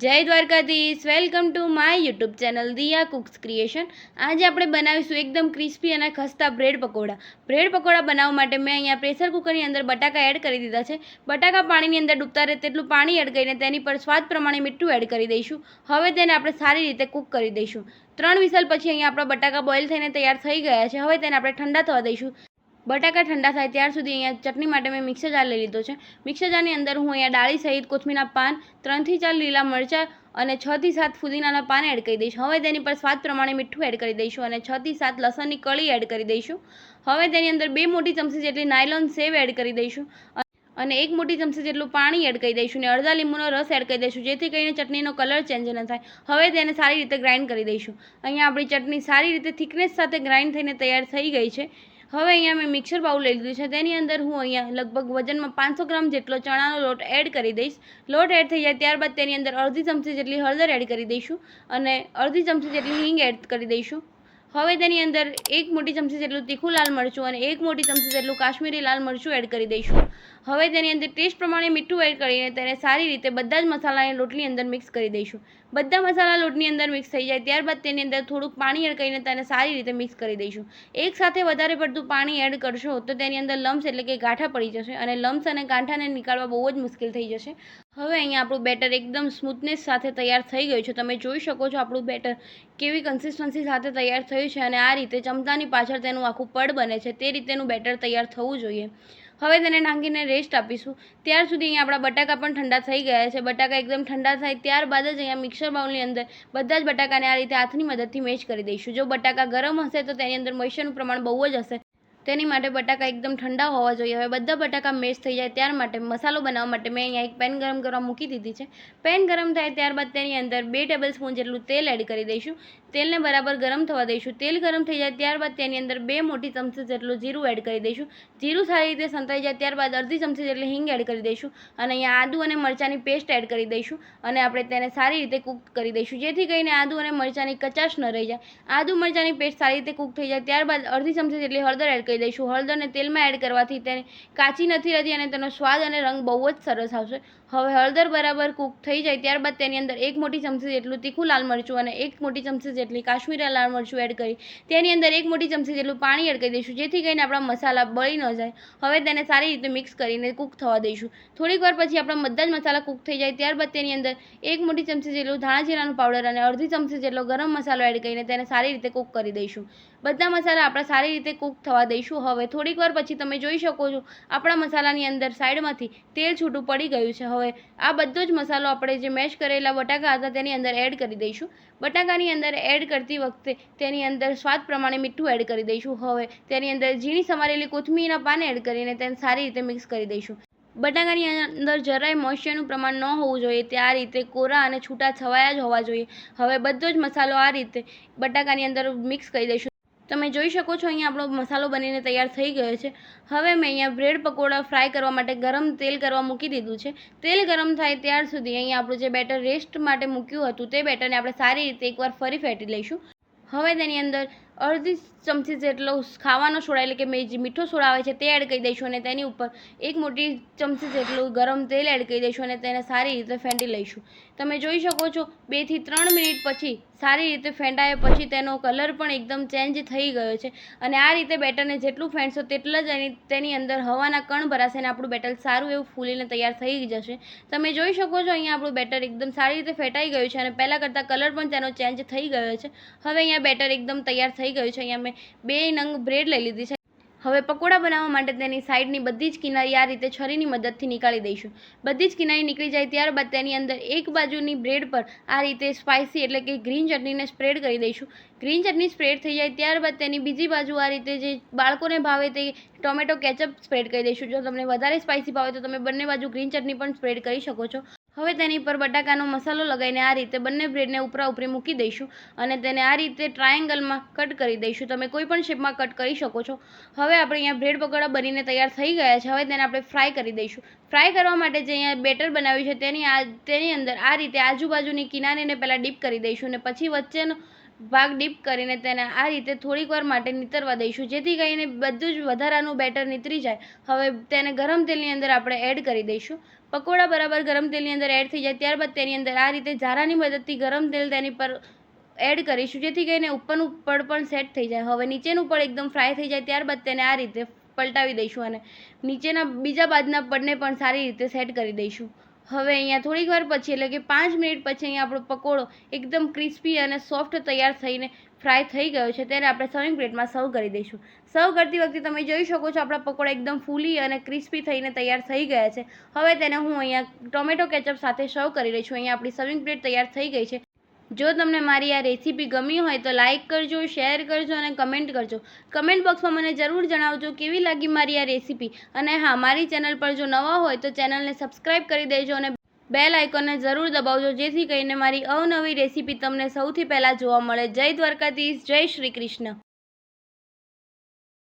જય Dwarkadhish, welcome to my YouTube channel Diya cooks creation. આજે આપણે બનાવીશું એકદમ ક્રિસ્પી અને ખસ્તા બ્રેડ પકોડા. બ્રેડ પકોડા બનાવવા માટે મેં અહીંયા પ્રેશર કુકરની અંદર બટાકા એડ કરી દીધા છે. બટાકા પાણીની અંદર ડૂબતા રહે તેટલું પાણી એડ કરીને તેની પર સ્વાદ પ્રમાણે મીઠું એડ કરી દઈશું. હવે તેને આપણે સારી રીતે કૂક કરી દઈશું. 3 વિસલ પછી અહીંયા આપણા બટાકા બોઇલ થઈને તૈયાર થઈ ગયા છે. હવે તેને આપણે ઠંડા થવા દઈશું. બટાકા ઠંડા થાય ત્યાર સુધી અહીંયા ચટણી માટે મેં મિક્સર જાર લઈ લીધો છે. મિક્સર જારની અંદર હું અહીંયા ડાળી સહિત કોથમીરના પાન, 3 થી 4 લીલા મરચાં અને 6 થી 7 ફુદીનાના પાન એડ કરી દઈશું. હવે તેની પર સ્વાદ પ્રમાણે મીઠું એડ કરી દઈશું અને 6 થી 7 લસણની કળી એડ કરી દઈશું. હવે તેની અંદર 2 મોટી ચમચી જેટલી નાયલોન સેવ એડ કરી દઈશું અને 1 મોટી ચમચી જેટલું પાણી એડ કરી દઈશું અને અડધા લીંબુનો રસ એડ કરી દઈશું, જેથી કરીને ચટણીનો કલર ચેન્જ ન થાય. હવે તેને સારી રીતે ગ્રાઇન્ડ કરી દઈશું. અહીંયા આપણી ચટણી સારી રીતે થિકનેસ સાથે ગ્રાઇન્ડ થઈને તૈયાર થઈ ગઈ છે. હવે અહીંયા મેં મિક્સર બાઉલ લઈ લીધું છે. તેની અંદર હું અહીંયા લગભગ વજનમાં 500 ગ્રામ જેટલો ચણાનો લોટ એડ કરી દઈશ. લોટ એડ થઈ જાય ત્યારબાદ તેની અંદર અડધી ચમચી જેટલી હળદર એડ કરી દઈશું અને અડધી ચમચી જેટલી હિંગ એડ કરી દઈશું. હવે તેની અંદર 1 મોટી ચમચી જેટલું તીખું લાલ મરચું અને 1 મોટી ચમચી જેટલું કાશ્મીરી લાલ મરચું એડ કરી દઈશું. હવે તેની અંદર ટેસ્ટ પ્રમાણે મીઠું એડ કરીને તેને સારી રીતે બધા જ મસાલાને લોટની અંદર મિક્સ કરી દઈશું. બધા મસાલા લોટની અંદર મિક્સ થઈ જાય ત્યારબાદ તેની અંદર થોડુંક પાણી એડ કરીને તેને સારી રીતે મિક્સ કરી દઈશું. એક સાથે વધારે પડતું પાણી એડ કરશો તો તેની અંદર લમ્સ એટલે કે ગાંઠા પડી જશે અને લમ્સ અને ગાંઠાને નીકાળવા બહુ જ મુશ્કેલ થઈ જશે. હવે અહીંયા આપણું બેટર એકદમ સ્મૂથનેસ સાથે તૈયાર થઈ ગયું છે. તમે જોઈ શકો છો આપણું બેટર કેવી કન્સિસ્ટન્સી સાથે તૈયાર થયું છે અને આ રીતે ચમચાની પાછળ તેનું આખું પડ બને છે તે રીતેનું બેટર તૈયાર થવું જોઈએ. હવે તેને ઢાંકીને રેસ્ટ આપીશું. ત્યાર સુધી અહીંયા આપણા બટાકા પણ ઠંડા થઈ ગયા છે. બટાકા એકદમ ઠંડા થાય ત્યારબાદ જ અહીંયા મિક્સર બાઉલની અંદર બધા જ બટાકાને આ રીતે હાથની મદદથી મેશ કરી દઈશું. જો બટાકા ગરમ હશે તો તેની અંદર મોઇશ્ચરનું પ્રમાણ બહુ જ હશે, તેની માટે બટાકા એકદમ ઠંડા હોવા જોઈએ. હવે બધા બટાકા મેશ થઈ જાય ત્યાર માટે મસાલો બનાવવા માટે મેં અહીંયા એક પેન ગરમ કરવા મૂકી દીધી છે. પેન ગરમ થાય ત્યારબાદ તેની અંદર 2 ટેબલસ્પૂન જેટલું તેલ એડ કરી દઈશું. તેલને બરાબર ગરમ થવા દઈશું. તેલ ગરમ થઈ જાય ત્યારબાદ તેની અંદર 2 મોટી ચમચી જેટલું જીરું એડ કરી દઈશું. જીરું સારી રીતે સંતાઈ જાય ત્યારબાદ અડધી ચમચી જેટલી હિંગ એડ કરી દઈશું અને અહીંયા આદુ અને મરચાંની પેસ્ટ એડ કરી દઈશું અને આપણે તેને સારી રીતે કૂક કરી દઈશું, જેથી કરીને આદુ અને મરચાંની કચાશ ન રહી જાય. આદુ મરચાંની પેસ્ટ સારી રીતે કૂક થઈ જાય ત્યારબાદ અડધી ચમચી જેટલી હળદર એડ કરી દઈશું. હળદરને તેલમાં એડ કરવાથી તેને કાચી નથી રહેતી અને તેનો સ્વાદ અને રંગ બહુ જ સરસ આવશે. હવે હળદર બરાબર કૂક થઈ જાય ત્યારબાદ તેની અંદર 1 મોટી ચમચી જેટલું તીખું લાલ મરચું અને 1 મોટી ચમચી જેટલી કાશ્મીરી લાલ મરચું એડ કરી તેની અંદર 1 મોટી ચમચી જેટલું પાણી એડ કરી દઈશું, જેથી કરીને આપણા મસાલા બળી ન જાય. હવે તેને સારી રીતે મિક્સ કરીને કૂક થવા દઈશું. થોડીક વાર પછી આપણા બધા જ મસાલા કૂક થઈ જાય ત્યારબાદ તેની અંદર 1 મોટી ચમચી જેટલું ધાણા જીરાનું પાવડર અને અડધી ચમચી જેટલો ગરમ મસાલો એડ કરીને તેને સારી રીતે કૂક કરી દઈશું. બધા મસાલા આપણા સારી રીતે કૂક થવા દઈશું. હવે થોડીક વાર પછી તમે જોઈ શકો છો આપણા મસાલાની અંદર સાઈડમાંથી તેલ છૂટું પડી ગયું છે. હવે આ બધો જ મસાલો આપણે જે મેશ કરેલા બટાકા હતા તેની અંદર એડ કરી દઈશું. બટાકાની અંદર એડ કરતી વખતે તેની અંદર સ્વાદ પ્રમાણે મીઠું એડ કરી દઈશું. હવે તેની અંદર ઝીણી સમારેલી કોથમીરના પાન એડ કરીને તેને સારી રીતે મિક્સ કરી દઈશું. બટાકાની અંદર જરાય મોઇશ્ચરનું પ્રમાણ ન હોવું જોઈએ, તે આ રીતે કોરા અને છૂટા છવાયા જ હોવા જોઈએ. હવે બધો જ મસાલો આ રીતે બટાકાની અંદર મિક્સ કરી દઈશું. તમે જોઈ શકો છો અહીંયા આપણો મસાલો બનીને તૈયાર થઈ ગયો છે. હવે મેં અહીંયા બ્રેડ પકોડા ફ્રાય કરવા માટે ગરમ તેલ કરવા મૂકી દીધું છે. તેલ ગરમ થાય ત્યાર સુધી અહીંયા આપણું જે બેટર રેસ્ટ માટે મૂક્યું હતું તે બેટરને આપણે સારી રીતે એકવાર ફરી ફેટી લઈશું. હવે તેની અંદર અડધી ચમચી જેટલો ખાવાનો સોડા એટલે કે મેં જે મીઠો સોડા આવે છે તે એડ કરી દઈશું અને તેની ઉપર 1 મોટી ચમચી જેટલું ગરમ તેલ એડ કરી દઈશું અને તેને સારી રીતે ફેંટી લઈશું. તમે જોઈ શકો છો 2 થી 3 મિનિટ પછી સારી રીતે ફેંટાયા પછી તેનો કલર પણ એકદમ ચેન્જ થઈ ગયો છે અને આ રીતે બેટરને જેટલું ફેંટશો તેટલા જ તેની અંદર હવાના કણ ભરાશે અને આપણું બેટર સારું એવું ફૂલીને તૈયાર થઈ જશે. તમે જોઈ શકો છો અહીંયા આપણું બેટર એકદમ સારી રીતે ફેટાઈ ગયું છે અને પહેલાં કરતાં કલર પણ તેનો ચેન્જ થઈ ગયો છે. હવે અહીંયા બેટર એકદમ તૈયાર થઈ ગયું છે. અહીંયા મેં 2 નંગ બ્રેડ લઈ લીધી છે. હવે પકોડા બનાવવા માટે તેની સાઈડની બધી જ કિનારી આ રીતે છરીની મદદથી નીકાળી દઈશું. બધી જ કિનારી નીકળી જાય ત્યારબાદ તેની અંદર એક બાજુની બ્રેડ પર આ રીતે સ્પાઇસી એટલે કે ગ્રીન ચટણીને સ્પ્રેડ કરી દઈશું. ગ્રીન ચટણી સ્પ્રેડ થઈ જાય ત્યારબાદ તેની બીજી બાજુ આ રીતે જે બાળકોને ભાવે તે ટોમેટો કેચઅપ સ્પ્રેડ કરી દઈશું. જો તમને વધારે સ્પાઇસી ભાવે તો તમે બંને બાજુ ગ્રીન ચટણી પણ સ્પ્રેડ કરી શકો છો. હવે તેની પર બટાકાનો મસાલો લગાવીને આ રીતે બંને બ્રેડને ઉપરા ઉપરી મૂકી દઈશું અને તેને આ રીતે ટ્રાયેંગલમાં કટ કરી દઈશું. તમે કોઈ પણ શેપમાં કટ કરી શકો છો. હવે આપણે અહીંયા બ્રેડ પકોડા બનીને તૈયાર થઈ ગયા છે. હવે તેને આપણે ફ્રાય કરી દઈશું. ફ્રાય કરવા માટે જે અહીંયા બેટર બનાવ્યું છે તેની અંદર આ રીતે આજુબાજુની કિનારીને પહેલાં ડીપ કરી દઈશું અને પછી વચ્ચેનો ભાગ ડીપ કરીને તેને આ રીતે થોડીક વાર માટે નીતરવા દઈશું, જેથી કરીને બધું જ વધારાનું બેટર નીતરી જાય. હવે તેને ગરમ તેલની અંદર આપણે એડ કરી દઈશું. પકોડા બરાબર ગરમ તેલની અંદર એડ થઈ જાય ત્યારબાદ તેની અંદર આ રીતે ઝારાની મદદથી ગરમ તેલ તેની પર એડ કરીશું, જેથી કરીને ઉપરનું પડ પણ સેટ થઈ જાય. હવે નીચેનું પડ એકદમ ફ્રાય થઈ જાય ત્યારબાદ તેને આ રીતે પલટાવી દઈશું અને નીચેના બીજા બાજુના પડને પણ સારી રીતે સેટ કરી દઈશું. હવે અહીંયા થોડીક વાર પછી એટલે કે 5 મિનિટ પછી અહીંયા આપણો પકોડો એકદમ ક્રિસ્પી અને સોફ્ટ તૈયાર થઈને ફ્રાય થઈ ગયો છે. તેને આપણે સર્વિંગ પ્લેટમાં સર્વ કરી દઈશું. સર્વ કરતી વખતે તમે જોઈ શકો છો આપણા પકોડા એકદમ ફૂલી અને ક્રિસ્પી થઈને તૈયાર થઈ ગયા છે. હવે તેને હું અહીંયા ટોમેટો કેચઅપ સાથે સર્વ કરી રહી છું. અહીંયા આપણી સર્વિંગ પ્લેટ તૈયાર થઈ ગઈ છે. જો તમને મારી આ રેસીપી ગમી હોય તો લાઇક કરજો, શેર કરજો અને કમેન્ટ કરજો. કમેન્ટ બોક્સમાં મને જરૂર જણાવજો કેવી લાગી મારી આ રેસીપી. અને હા, મારી ચેનલ પર જો નવા હોય તો ચેનલને સબસ્ક્રાઈબ કરી દેજો અને બેલ આઇકોનને જરૂર દબાવજો, જેથી કરીને મારી અવનવી રેસીપી તમને સૌથી પહેલાં જોવા મળે. જય દ્વારકાધીશ, જય શ્રી કૃષ્ણ.